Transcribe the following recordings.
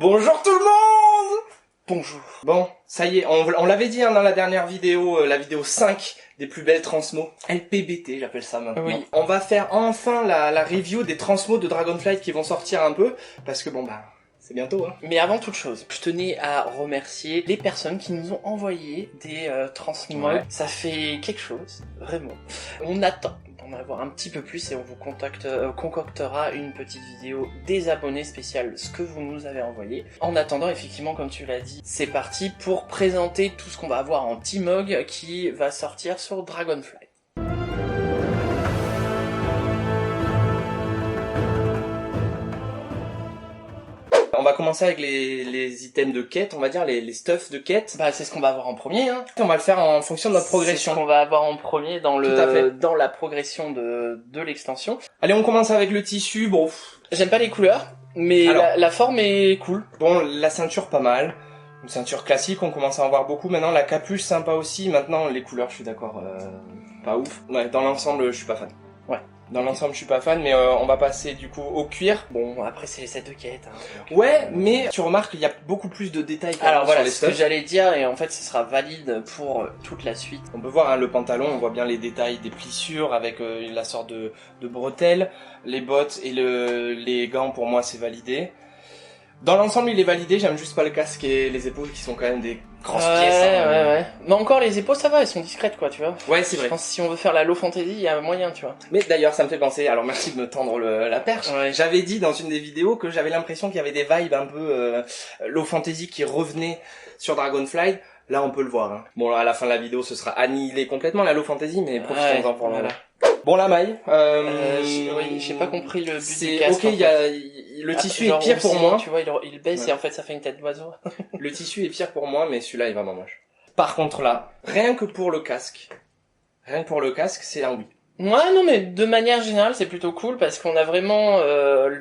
Bonjour tout le monde. Bonjour. Bon, ça y est, on l'avait dit dans la dernière vidéo, la vidéo 5 des plus belles transmos. LPBT, j'appelle ça maintenant. Oui. On va faire enfin la review des transmos de Dragonflight qui vont sortir un peu, parce que bon bah, c'est bientôt hein. Mais avant toute chose, je tenais à remercier les personnes qui nous ont envoyé des transmods. Ouais. Ça fait quelque chose, vraiment. On attend d'en avoir un petit peu plus et on vous concoctera une petite vidéo des abonnés spéciale, ce que vous nous avez envoyé. En attendant, effectivement, comme tu l'as dit, c'est parti pour présenter tout ce qu'on va avoir en T-Mog qui va sortir sur Dragonflight. On va commencer avec les items de quête, on va dire les stuffs de quête. Bah, c'est ce qu'on va avoir en premier, hein. On va le faire en fonction de notre C'est progression. ce qu'on va avoir en premier dans Tout à fait. dans la progression de l'extension. Allez, on commence avec le tissu. Bon, J'aime pas les couleurs, mais Alors. la forme est cool. bon, la ceinture pas mal. Une ceinture classique, on commence à en voir beaucoup. Maintenant, la capuche sympa aussi. Maintenant, les couleurs, je suis d'accord, pas ouf. Ouais, dans l'ensemble, je suis pas fan. Ouais. Dans l'ensemble, je suis pas fan, mais on va passer du coup au cuir. Bon, après c'est les sets de quête. Hein, donc, Ouais, mais tu remarques qu'il y a beaucoup plus de détails. Alors voilà, sur les c'est ce que stuffs. j'allais dire, et en fait ce sera valide pour toute la suite. On peut voir hein, le pantalon, on voit bien les détails des plissures avec la sorte de bretelles, les bottes et les gants. Pour moi, c'est validé. Dans l'ensemble, il est validé. J'aime juste pas le casque et les épaules qui sont quand même des grosses pièces. Hein. Ouais. Mais encore les épaules, ça va, elles sont discrètes, quoi, tu vois. Ouais, c'est vrai. Je pense que si on veut faire la low fantasy, il y a moyen, tu vois. Mais d'ailleurs, ça me fait penser, alors merci de me tendre la perche, Ouais. j'avais dit dans une des vidéos que j'avais l'impression qu'il y avait des vibes un peu low fantasy qui revenaient sur Dragonflight. Là, on peut le voir. Hein. Bon, à la fin de la vidéo, ce sera annihilé complètement la low fantasy, mais profitons-en pour le moment. Bon, la maille. Oui, j'ai pas compris le but du C'est casque. ok, en fait. le tissu Genre, est pire pour aussi, moi. Tu vois, il baisse Ouais. et en fait ça fait une tête d'oiseau. Le tissu est pire pour moi, mais celui-là est vraiment moche. Par contre là, rien que pour le casque, c'est un oui. Ouais, non, mais de manière générale, c'est plutôt cool parce qu'on a vraiment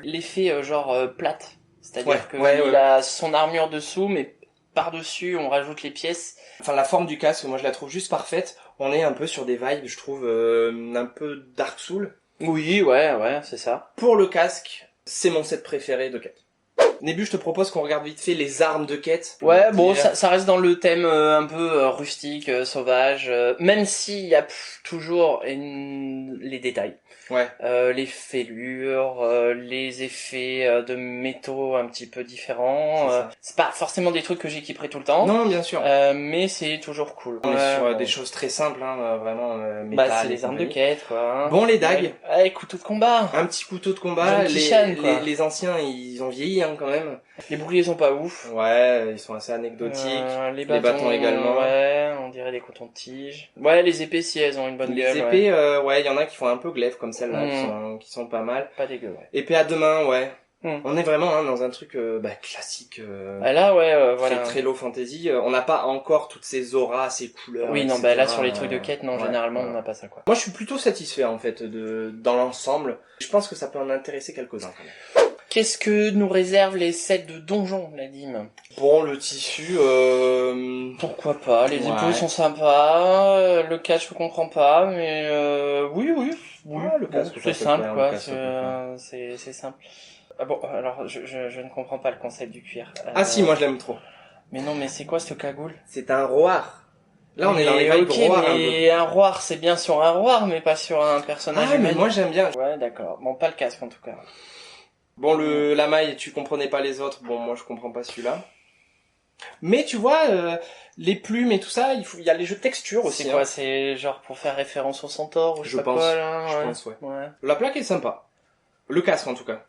l'effet plate. C'est-à-dire Ouais, que ouais, il ouais. a son armure dessous, mais par-dessus, on rajoute les pièces. Enfin, la forme du casque, moi je la trouve juste parfaite. On est un peu sur des vibes, je trouve, un peu Dark Soul. Oui, ouais, c'est ça. Pour le casque, c'est mon set préféré de quête. Nébu, je te propose qu'on regarde vite fait les armes de quête. Ouais, bon, Déjà. ça reste dans le thème un peu rustique, sauvage, même s'il y a toujours les détails. Ouais. Les fêlures, les effets de métaux un petit peu différents. C'est ça. C'est pas forcément des trucs que j'équiperai tout le temps. Non, bien sûr. Mais c'est toujours cool. On est sur bon. des choses très simples, hein, vraiment métal. Bah, c'est et les armes de compagnie. quête, quoi. Hein. Bon, les dagues. Ouais, couteau de combat. Un petit couteau de combat. John Kishan, quoi. Les anciens, ils ont vieilli hein, quand même. Les boucliers sont pas ouf. Ouais, ils sont assez anecdotiques. Les bâtons également. Ouais, on dirait des cotons de tige. Ouais, les épées, si elles ont une bonne Les gueule. épées, ouais, il y en a qui font un peu glaive comme celle-là, qui sont pas mal. Pas dégueu, ouais. Épée à deux mains, ouais. Mm. On est vraiment hein, dans un truc classique. Ah, là, ouais, voilà. Très low fantasy. On n'a pas encore toutes ces auras, ces couleurs. Oui, non, etc. bah là, sur les trucs de quête, non, ouais, généralement, ouais. on n'a pas ça, quoi. Moi, je suis plutôt satisfait en fait dans l'ensemble. Je pense que ça peut en intéresser quelques-uns quand même. Qu'est-ce que nous réservent les sets de donjons, la dîme? Bon, le tissu, Pourquoi pas, les Ouais. épaules sont sympas, le casque je comprends pas, mais oui, Ouais, le bon, casque, ça c'est peut simple faire, quoi, le casque, ça peut faire. c'est simple. Ah bon, alors je ne comprends pas le concept du cuir. Ah si, moi je l'aime trop. Mais non, mais c'est quoi ce cagoule? C'est un roar. Là, on est dans les vibes ok, roar un peu. mais un roar, c'est bien sur un roar, mais pas sur un personnage Ah, mais humain. moi j'aime bien. Ouais, d'accord. Bon, pas le casque en tout cas. Bon, la maille, tu comprenais pas les autres. Bon, moi je comprends pas celui-là. Mais tu vois, les plumes et tout ça, il y a les jeux de texture aussi. C'est quoi? C'est genre pour faire référence au centaure ou je sais pas pense. quoi là? Je Ouais. pense, ouais. Ouais. La plaque est sympa. Le casque en tout cas.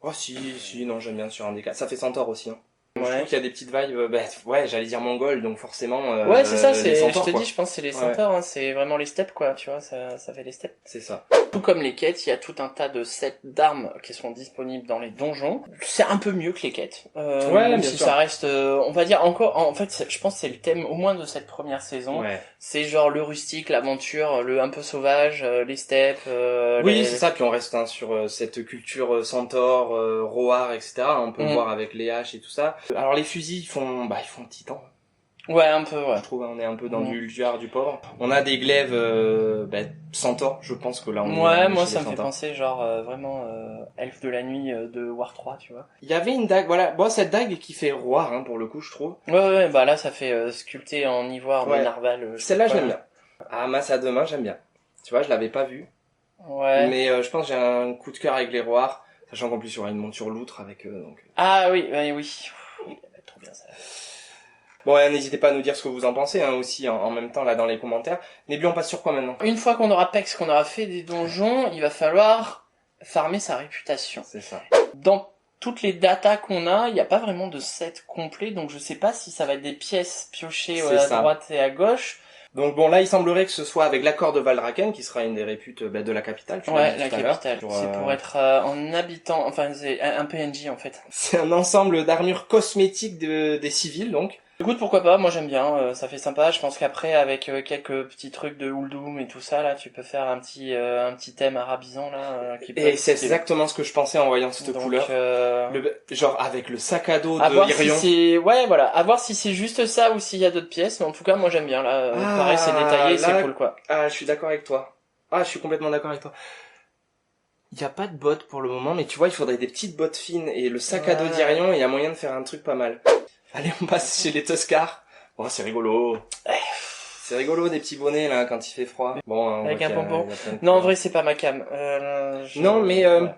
Oh si, non, j'aime bien sur un des casques. Ça fait centaure aussi. Hein. Je Ouais. trouve qu'il y a des petites vibes, ouais, j'allais dire mongol, donc forcément. Ouais, c'est ça, les c'est, je centaures, te quoi. dis, je pense que c'est les Ouais. centaures, hein, c'est vraiment les steppes, quoi, tu vois, ça fait les steppes. C'est ça. Tout comme les quêtes, il y a tout un tas de sets d'armes qui sont disponibles dans les donjons. C'est un peu mieux que les quêtes. Ouais, même bien si sûr. ça reste, on va dire encore, en fait, je pense que c'est le thème, au moins de cette première saison. Ouais. C'est genre le rustique, l'aventure, le un peu sauvage, les steppes, Oui, c'est ça. Puis on reste hein, sur cette culture centaure, roar, etc. On peut le Mhm. voir avec les haches et tout ça. Alors les fusils, ils font titan. Ouais, un peu, ouais. Je trouve, on est un peu dans du Ulduar, du pauvre. On a des glaives centaures, je pense que là on Ouais, est moi chez ça les me fait centaures. penser genre vraiment Elfe de la nuit de War 3, tu vois. Il y avait une dague, voilà. Bon, cette dague qui fait roi, hein, pour le coup, je trouve. Ouais, bah là ça fait sculpté en ivoire de Ouais. narval. Je sais Celle-là, pas je quoi, l'aime là. bien. Ah, masse à deux mains, j'aime bien. Tu vois, je l'avais pas vue. Ouais. Mais je pense que j'ai un coup de cœur avec les roirs, sachant qu'en plus il y aura une monture loutre avec eux, donc... Ah oui, oui. Trop bien ça. Bon, n'hésitez pas à nous dire ce que vous en pensez, hein, aussi, en même temps, là, dans les commentaires. Nebula, on passe sur quoi maintenant? Une fois qu'on aura Pex, qu'on aura fait des donjons, il va falloir farmer sa réputation. C'est ça. Dans toutes les datas qu'on a, il n'y a pas vraiment de set complet, donc je sais pas si ça va être des pièces piochées C'est à ça. droite et à gauche. Donc bon, là, il semblerait que ce soit avec l'accord de Valdraken, qui sera une des réputes de la capitale. Tu l'as Ouais, dit la tout à l'heure. capitale. Sur, C'est pour être en habitant, enfin c'est un PNJ en fait. C'est un ensemble d'armures cosmétiques des civils, donc. Écoute, pourquoi pas, moi j'aime bien, ça fait sympa. Je pense qu'après, avec quelques petits trucs de Uldum et tout ça, là, tu peux faire un petit thème arabisant, là, qui peut Et être c'est stylé. exactement ce que je pensais en voyant cette Donc, couleur. Genre avec le sac à dos à de voir Irion. si c'est, ouais, voilà, à voir si c'est juste ça ou s'il y a d'autres pièces, mais en tout cas, moi j'aime bien, là, pareil, c'est détaillé, là- c'est cool, quoi. Ah, je suis d'accord avec toi. Ah, je suis complètement d'accord avec toi. Il n'y a pas de bottes pour le moment, mais tu vois, il faudrait des petites bottes fines et le sac à dos Ouais. d'Irion, il y a moyen de faire un truc pas mal. Allez, on passe chez les Tuscars. Oh, c'est rigolo. C'est rigolo, des petits bonnets, là, quand il fait froid. Bon, on Avec voit un qu'il y a- pompon. il y a plein de Non, en couleurs. vrai, c'est pas ma cam. Non, mais ouais.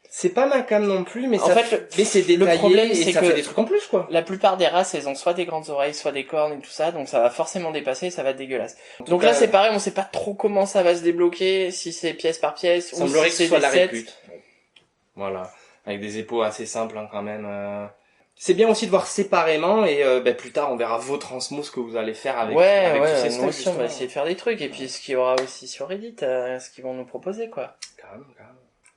c'est pas ma cam non plus, mais En ça fait, mais c'est le détaillé problème, et c'est ça que fait des trucs en plus, quoi. la plupart des races, elles ont soit des grandes oreilles, soit des cornes et tout ça, donc ça va forcément dépasser, ça va être dégueulasse. Donc cas, là, c'est pareil, on sait pas trop comment ça va se débloquer, si c'est pièce par pièce, Il ou semblerait si que ce c'est soit des la sets. répute. Voilà. Avec des épaules assez simples, hein, quand même. C'est bien aussi de voir séparément et plus tard on verra vos transmos ce que vous allez faire avec tous ces Nous stocks, aussi, on va justement. essayer de faire des trucs, et puis ce qu'il y aura aussi sur Reddit, ce qu'ils vont nous proposer, quoi. Carrément.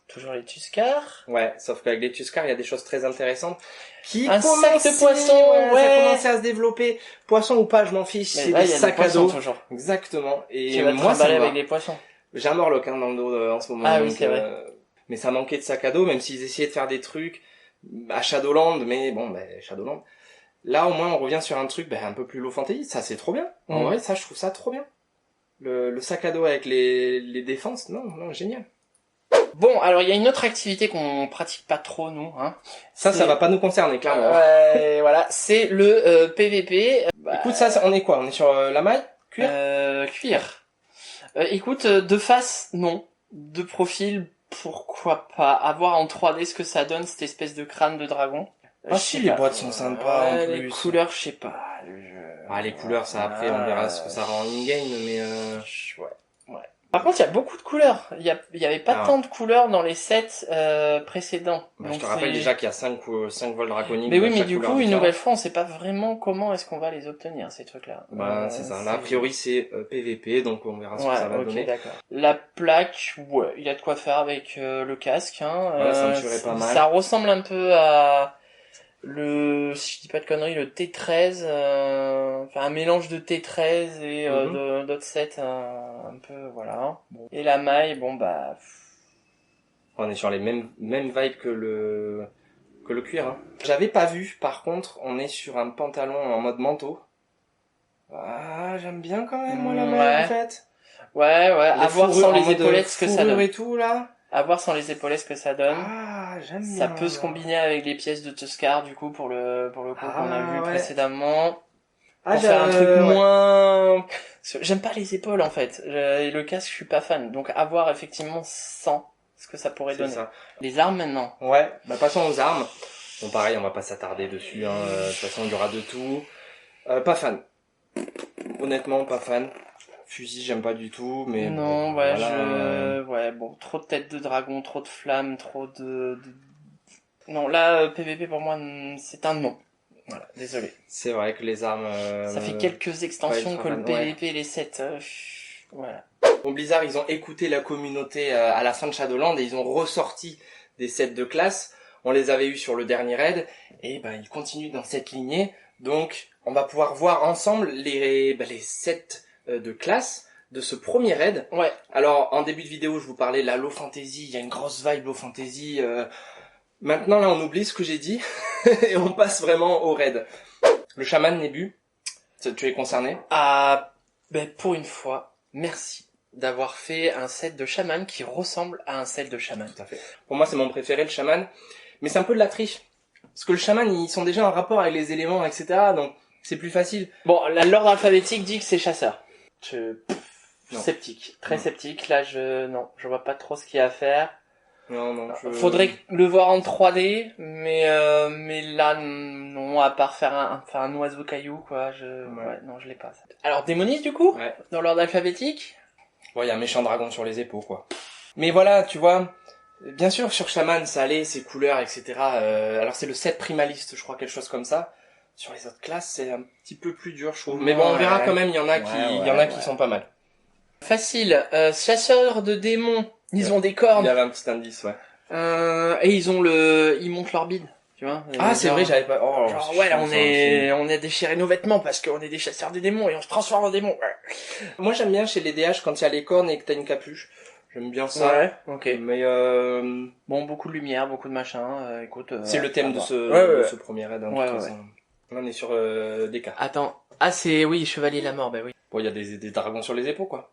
Toujours les Tuscars. Ouais, sauf qu'avec les Tuscars, il y a des choses très intéressantes qui Un sac commencent, de poisson, ça ouais. commençait à se développer. Poisson ou pas, je m'en fiche, Mais c'est là, des il y a des sacs à poissons dos. toujours. Exactement. Et Tu vas te moi, ça trimballer me va. avec des poissons. J'ai un Morlock dans le dos en ce moment. Ah oui, donc, c'est vrai. Mais ça manquait de sac à dos, même s'ils essayaient de faire des trucs à Shadowland, mais bon, Shadowland. Là, au moins, on revient sur un truc un peu plus low fantasy. Ça, c'est trop bien. En vrai, ça, je trouve ça trop bien. Le sac à dos avec les défenses, non, génial. Bon, alors il y a une autre activité qu'on pratique pas trop, nous, hein. Ça va pas nous concerner, clairement. Ouais, voilà, c'est le PVP. Écoute, ça, on est quoi? On est sur la maille? Cuir? Cuir. Écoute, de face, non. De profil, pourquoi pas. À voir en 3D ce que ça donne, cette espèce de crâne de dragon. Ah si, les boîtes sont sympas en plus. Les couleurs, je sais pas. Les couleurs, ça après, on verra ce que ça rend en in-game, mais Ouais. Par contre, il y a beaucoup de couleurs. Il y avait pas tant de couleurs dans les sets précédents. je te rappelle déjà qu'il y a 5 vols draconiques. Mais oui, mais du coup, une nouvelle fois, on sait pas vraiment comment est-ce qu'on va les obtenir, ces trucs-là. C'est ça. Là, a priori, c'est PVP, donc on verra ce que ça va donner. D'accord. La plaque, ouais, il y a de quoi faire avec le casque, hein. Ça me tuerait pas mal. Ça ressemble un peu à si je dis pas de conneries, le T13, un mélange de T13 et d'autres sets, un peu, voilà. Bon. Et la maille, on est sur les mêmes vibes que le cuir, hein. J'avais pas vu, par contre, on est sur un pantalon en mode manteau. Ah, j'aime bien quand même, moi, la maille, en fait. Ouais, à voir sans les épaulettes ce que ça donne. Et tout, là. À voir sans les épaulettes ce que ça donne. Ah, j'aime bien. Ça peut se combiner avec les pièces de Tuscar, du coup, pour le coup qu'on a vu précédemment. Pour faire un truc moins... J'aime pas les épaules, en fait. Et le casque, je suis pas fan. Donc, à voir effectivement sans ce que ça pourrait donner. Ça. Les armes, maintenant. Ouais, passons aux armes. Bon, pareil, on va pas s'attarder dessus, hein. De toute façon, il y aura de tout. Pas fan. Honnêtement, pas fan. Fusil, j'aime pas du tout, mais... Non, trop de têtes de dragon, trop de flammes, trop de... Non, là, PVP, pour moi, c'est un non. Voilà, désolé. C'est vrai que les armes... ça fait quelques extensions que le PVP, les sets... voilà. Bon, Blizzard, ils ont écouté la communauté à la fin de Shadowland et ils ont ressorti des sets de classe. On les avait eus sur le dernier raid et ils continuent dans cette lignée. Donc, on va pouvoir voir ensemble les sets de classe de ce premier raid. Ouais. Alors, en début de vidéo, je vous parlais de la low fantasy. Il y a une grosse vibe low fantasy. Maintenant, là, on oublie ce que j'ai dit et on passe vraiment au raid. Le chaman Nébu. Tu es concerné? Ah, ben pour une fois, merci d'avoir fait un set de chaman qui ressemble à un set de chaman. Tout à fait. Pour moi, c'est mon préféré, le chaman. Mais c'est un peu de la triche. Parce que le chaman, ils sont déjà en rapport avec les éléments, etc. Donc, c'est plus facile. Bon, l'ordre alphabétique dit que c'est chasseur. Non. Sceptique, très Non. sceptique. Là, non, je vois pas trop ce qu'il y a à faire. Non, Faudrait le voir en 3D, mais là, non, à part faire un oiseau caillou, quoi, non, je l'ai pas. Ça. Alors, Démonis, du coup? Ouais. Dans l'ordre alphabétique? Bon, il y a un méchant dragon sur les épaules, quoi. Mais voilà, tu vois, bien sûr, sur Shaman, ça allait, ses couleurs, etc. Alors, c'est le 7 primaliste, je crois, quelque chose comme ça. Sur les autres classes, c'est un petit peu plus dur, je trouve. Mais bon, on verra quand même, il y en a qui sont pas mal. Facile. Chasseurs de démons. Ils ont des cornes. Il y avait un petit indice, ouais. Et ils montent leur bide. Tu vois. Ah, c'est vrai, j'avais pas... Oh, Genre, ouais, on a déchiré nos vêtements parce qu'on est des chasseurs de démons et on se transforme en démons. Moi, j'aime bien chez les DH quand il y a les cornes et que t'as une capuche. J'aime bien ça. Ouais, ok. Mais bon, beaucoup de lumière, beaucoup de machin. Écoute. c'est le thème de ce premier raid. Hein, ouais. Là, on est sur des cas. Attends. Oui, Chevalier de la Mort, bah oui. Bon, il y a des dragons sur les épaules, quoi.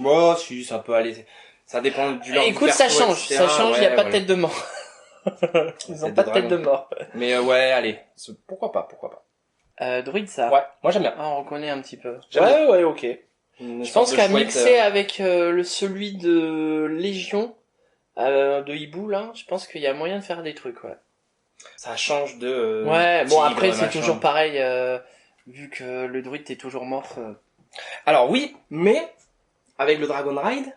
Bon, si, ça peut aller. Ça dépend du lore. Écoute, ça change, il y a pas de tête de mort. Ils ont pas de tête de mort. Mais ouais, allez. Pourquoi pas. Druide, ça. Ouais, moi j'aime bien. Ah, on reconnaît un petit peu. J'aime Ouais, ok. Je pense qu'à mixer avec avec celui de Légion, de Hibou, là, je pense qu'il y a moyen de faire des trucs, ouais. Ça change de... ouais, bon, après, c'est machin. toujours pareil, vu que le druide t'es toujours morph. Alors oui, mais avec le Dragon Ride,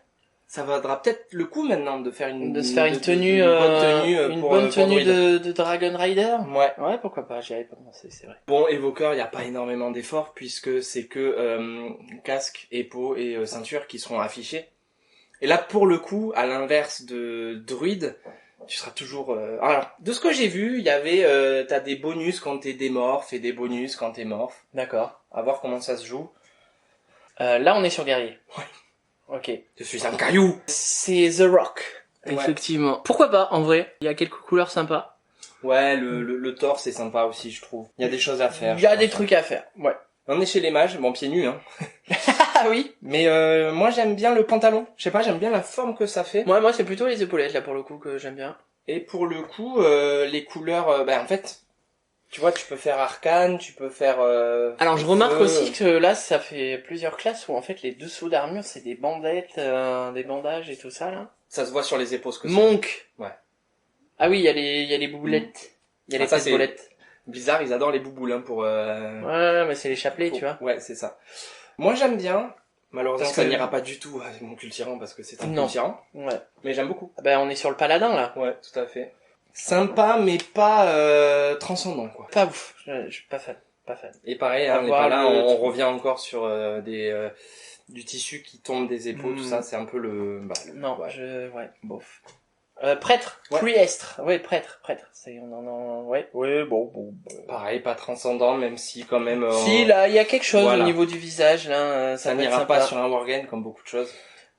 ça vaudra peut-être le coup maintenant de faire une tenue, une bonne tenue de Dragon Rider. Ouais, pourquoi pas, j'y avais pas pensé, c'est vrai. Bon, évoqueur, il n'y a pas énormément d'efforts puisque c'est que casque, épau et ceinture qui seront affichés. Et là, pour le coup, à l'inverse de druide, tu seras toujours... Alors, de ce que j'ai vu, il y avait... t'as des bonus quand t'es démorphe et des bonus quand t'es morphe. D'accord. À voir comment ça se joue. Là, on est sur guerrier. Ouais. Ok. Je suis un caillou. C'est The Rock. Ouais. Effectivement. Pourquoi pas, en vrai. Il y a quelques couleurs sympas. Ouais, le torse est sympa aussi, je trouve. Il y a des choses à faire. Il y a des trucs à faire, ouais. On est chez les mages, bon, pieds nus, hein. Ah oui. Mais moi, j'aime bien le pantalon. Je sais pas, j'aime bien la forme que ça fait. Moi, c'est plutôt les épaulettes, là, pour le coup, que j'aime bien. Et pour le coup, les couleurs, en fait, tu vois, tu peux faire arcane, tu peux faire... Alors, je remarque aussi que là, ça fait plusieurs classes où, en fait, les dessous d'armure, c'est des bandettes, des bandages et tout ça, là. Ça se voit sur les épaules, ce que c'est. Monk. Ouais. Ah oui, il y a les bouboulettes. Il y a les ça, boulettes. Blizzard, ils adorent les bouboules, hein, pour... Ouais, mais c'est les chapelets, tu vois. Ouais, c'est ça. Moi, j'aime bien. Malheureusement, Parce ça que- n'ira pas du tout avec mon cultiran parce que c'est un Non. cultiran. Ouais. Mais j'aime beaucoup. Ben, on est sur le paladin, là. Ouais, tout à fait. Sympa, mais pas transcendant, quoi. Pas ouf. Je suis pas fan. Pas fan. Et pareil, hein, on n'est Avoir pas là, le- on revient encore sur du tissu qui tombe des épaules, tout Mm. ça, c'est un peu le... Non, ouais. ouais, bof. Prêtre. Ouais. Priestre. Ouais, prêtre. Ouais, bon. Pareil, pas transcendant, même si quand même... Si, là, il y a quelque chose Voilà. au niveau du visage, là, ça ça peut être n'ira sympa. pas sur un wargame comme beaucoup de choses.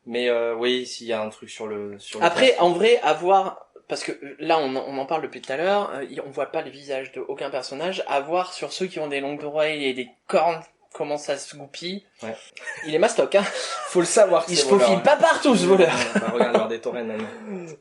Mais oui, s'il y a un truc sur le Après, casque. en vrai, à voir, parce que là, on en parle depuis tout à l'heure, on voit pas le visage de aucun personnage, à voir sur ceux qui ont des longues oreilles et des cornes, comment ça se goupille. Ouais. Il est mastoc, hein. Faut le savoir. Il se faufile pas partout, ce voleur. Bah, regarde leur des taurennes, maintenant.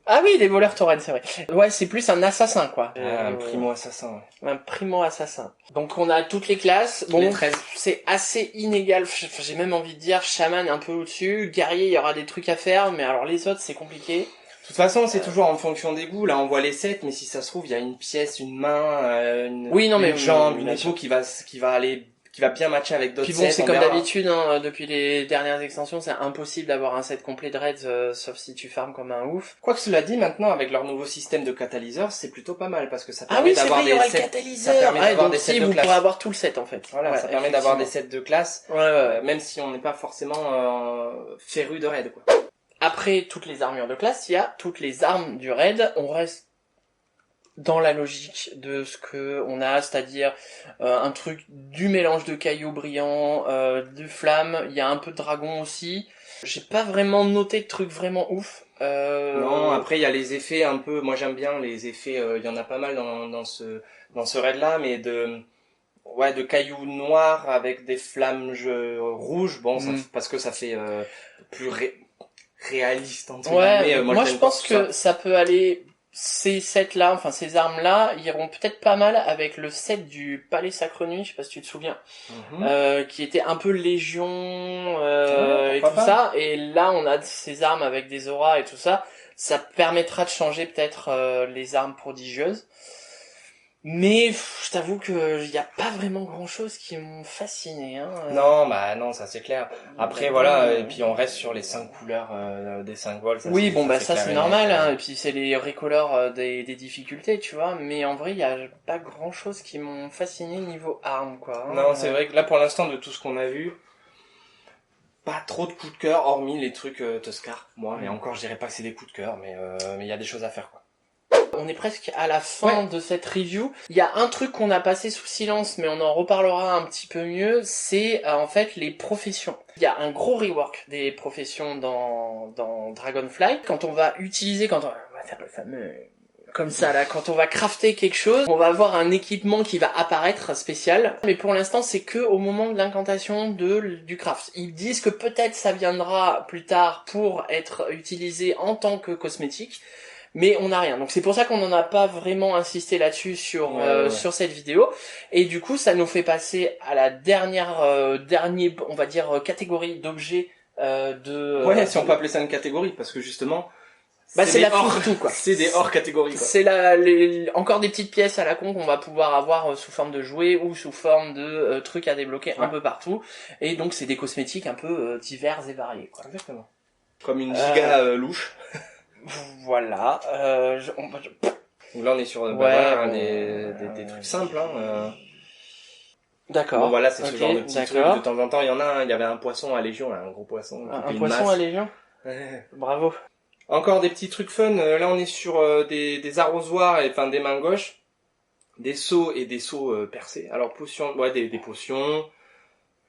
Ah oui, des voleurs taurennes, c'est vrai. Ouais, c'est plus un assassin, quoi. Un primo assassin. Ouais. Un primo assassin. Donc on a toutes les classes. Bon, Les 13. c'est assez inégal. J'ai même envie de dire chaman un peu au-dessus. Guerrier, il y aura des trucs à faire, mais alors les autres, c'est compliqué. De toute façon, c'est toujours en fonction des goûts. Là, on voit les sets, mais si ça se trouve, il y a une pièce, une main, une jambe, une bien épaule qui va bien matcher avec d'autres Puis sets. bon, c'est on comme verra. d'habitude, hein, depuis les dernières extensions, c'est impossible d'avoir un set complet de raids, sauf si tu farmes comme un ouf. Quoi que cela dit, maintenant, avec leur nouveau système de catalyseur, c'est plutôt pas mal, parce que ça Ah permet oui, c'est d'avoir vrai, il y des aura le sets, catalyseur. ça permet Ah, d'avoir donc des sets si, de vous classe. pourrez avoir tout le set, en fait. Voilà, Ouais, ça permet d'avoir des effectivement. sets de classe, Ouais. même si on n'est pas forcément féru de raid, quoi. Après toutes les armures de classe, il y a toutes les armes du raid. On reste dans la logique de ce que on a, c'est-à-dire un truc du mélange de cailloux brillants, de flammes. Il y a un peu de dragon aussi. J'ai pas vraiment noté de trucs vraiment ouf. Non, après il y a les effets un peu. Moi j'aime bien les effets. Il y en a pas mal dans ce raid là, mais Ouais, de cailloux noirs avec des flammes rouges. Bon, parce que ça fait plus réaliste entre Ouais, guillemets. moi je j'aime pas pense tout que ça peut aller. Ces sets-là, enfin ces armes-là, iront peut-être pas mal avec le set du Palais Sacre Nuit, je sais pas si tu te souviens, qui était un peu Légion Ouais, et pourquoi tout pas. ça. Et là, on a ces armes avec des auras et tout ça. Ça permettra de changer peut-être les armes prodigieuses. Mais je t'avoue que y a pas vraiment grand-chose qui m'ont fasciné. Hein. Non, bah non, ça c'est clair. Après voilà, et euh, puis on reste sur les 5 couleurs des 5 volts, Oui, bon, bah c'est ça clair c'est et net. normal, hein. Et puis c'est les recolors des difficultés, tu vois. Mais en vrai, il y a pas grand-chose qui m'ont fasciné niveau armes, quoi. Hein. Non, c'est vrai que là pour l'instant de tout ce qu'on a vu, pas trop de coups de cœur, hormis les trucs Tuscar, moi. Et encore, je dirais pas que c'est des coups de cœur, mais il y a des choses à faire, quoi. On est presque à la fin de cette review. Il y a un truc qu'on a passé sous silence, mais on en reparlera un petit peu mieux, c'est en fait les professions. Il y a un gros rework des professions dans Dragonfly. Quand on va faire le fameux comme ça là, quand on va crafter quelque chose, on va avoir un équipement qui va apparaître spécial, mais pour l'instant c'est que au moment de l'incantation du craft. Ils disent que peut-être ça viendra plus tard pour être utilisé en tant que cosmétique, mais on n'a rien. Donc c'est pour ça qu'on n'en a pas vraiment insisté là-dessus sur sur cette vidéo. Et du coup, ça nous fait passer à la dernière on va dire catégorie d'objets Ouais, si on peut appeler ça une catégorie, parce que justement, c'est la fourre-tout, quoi. C'est des hors catégories, quoi. C'est encore des petites pièces à la con qu'on va pouvoir avoir sous forme de jouets ou sous forme de trucs à débloquer un peu partout. Et donc c'est des cosmétiques un peu divers et variés, quoi. Exactement. Comme une giga louche. Voilà. Donc là on est sur des trucs simples, hein. D'accord. Bon voilà, c'est ce genre de petits trucs. De temps en temps, il y en a un, il y avait un poisson à Légion, un gros poisson. Un poisson à Légion. Bravo. Encore des petits trucs fun. Là, on est sur des arrosoirs, enfin des mains gauches, des seaux et des seaux percés. Alors potions, ouais, des potions.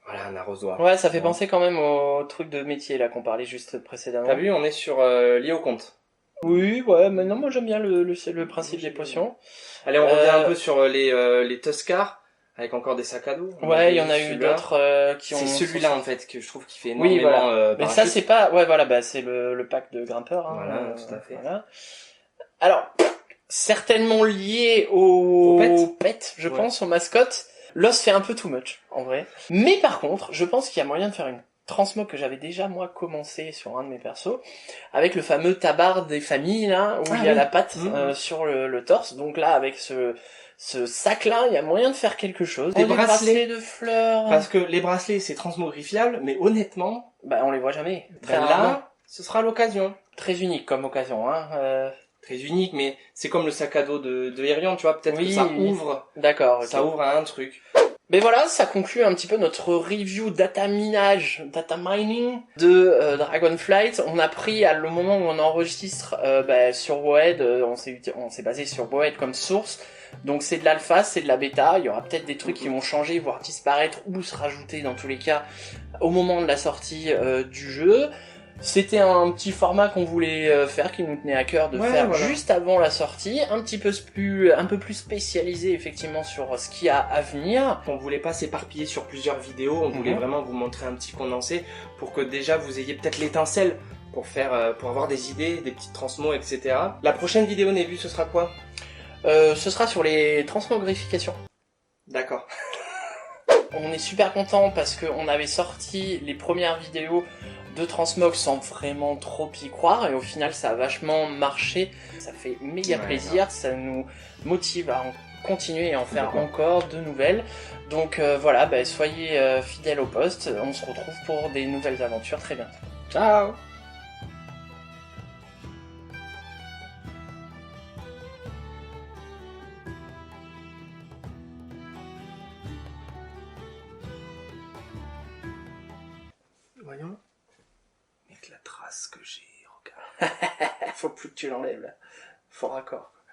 Voilà, un arrosoir. Ouais, ça fait penser quand même au truc de métier là qu'on parlait juste précédemment. T'as vu, on est sur lié au compte. Oui, ouais, mais non, moi j'aime bien le principe des potions. Allez, on revient un peu sur les Tuscar. Avec encore des sacs à dos. Ouais, il y en a eu d'autres qui ont... C'est celui-là en fait que je trouve qui fait énormément. Oui, voilà. Mais ça c'est pas... Ouais, voilà, bah c'est le pack de grimpeurs. Hein, voilà, tout à fait. Voilà. Alors, certainement lié au pet, je pense, aux mascottes. L'os fait un peu too much, en vrai. Mais par contre, je pense qu'il y a moyen de faire une transmog que j'avais déjà moi commencé sur un de mes persos, avec le fameux tabard des familles là, où il y a la patte sur le torse. Donc là, avec ce sac-là, il y a moyen de faire quelque chose. Des bracelets de fleurs. Parce que les bracelets, c'est transmogrifiable, mais honnêtement... Bah, on les voit jamais. Très là, ce sera l'occasion. Très unique comme occasion, hein. Très unique, mais c'est comme le sac à dos de Herion, tu vois, peut-être que ça ouvre. D'accord, okay. Ça ouvre à un truc. Mais voilà, ça conclut un petit peu notre review data mining de Dragonflight. On a pris à le moment où on enregistre sur Bowhead, on s'est basé sur Bowhead comme source. Donc c'est de l'alpha, c'est de la bêta, il y aura peut-être des trucs qui vont changer, voire disparaître ou se rajouter dans tous les cas au moment de la sortie du jeu. C'était un petit format qu'on voulait faire, qui nous tenait à cœur de faire juste avant la sortie, un peu plus spécialisé effectivement sur ce qu'il y a à venir. On voulait pas s'éparpiller sur plusieurs vidéos, on voulait vraiment vous montrer un petit condensé pour que déjà vous ayez peut-être l'étincelle pour avoir des idées, des petites transmos, etc. La prochaine vidéo, Nébu, ce sera quoi ? Ce sera sur les transmogrifications. D'accord. On est super content parce qu'on avait sorti les premières vidéos de transmog sans vraiment trop y croire et au final ça a vachement marché. Ça fait méga plaisir, ça nous motive à en continuer et en faire encore de nouvelles. Donc voilà, soyez fidèles au poste, on se retrouve pour des nouvelles aventures très bientôt. Ciao. Voyons. Avec la trace que j'ai, regarde. Faut plus que tu l'enlèves là. Fort raccord.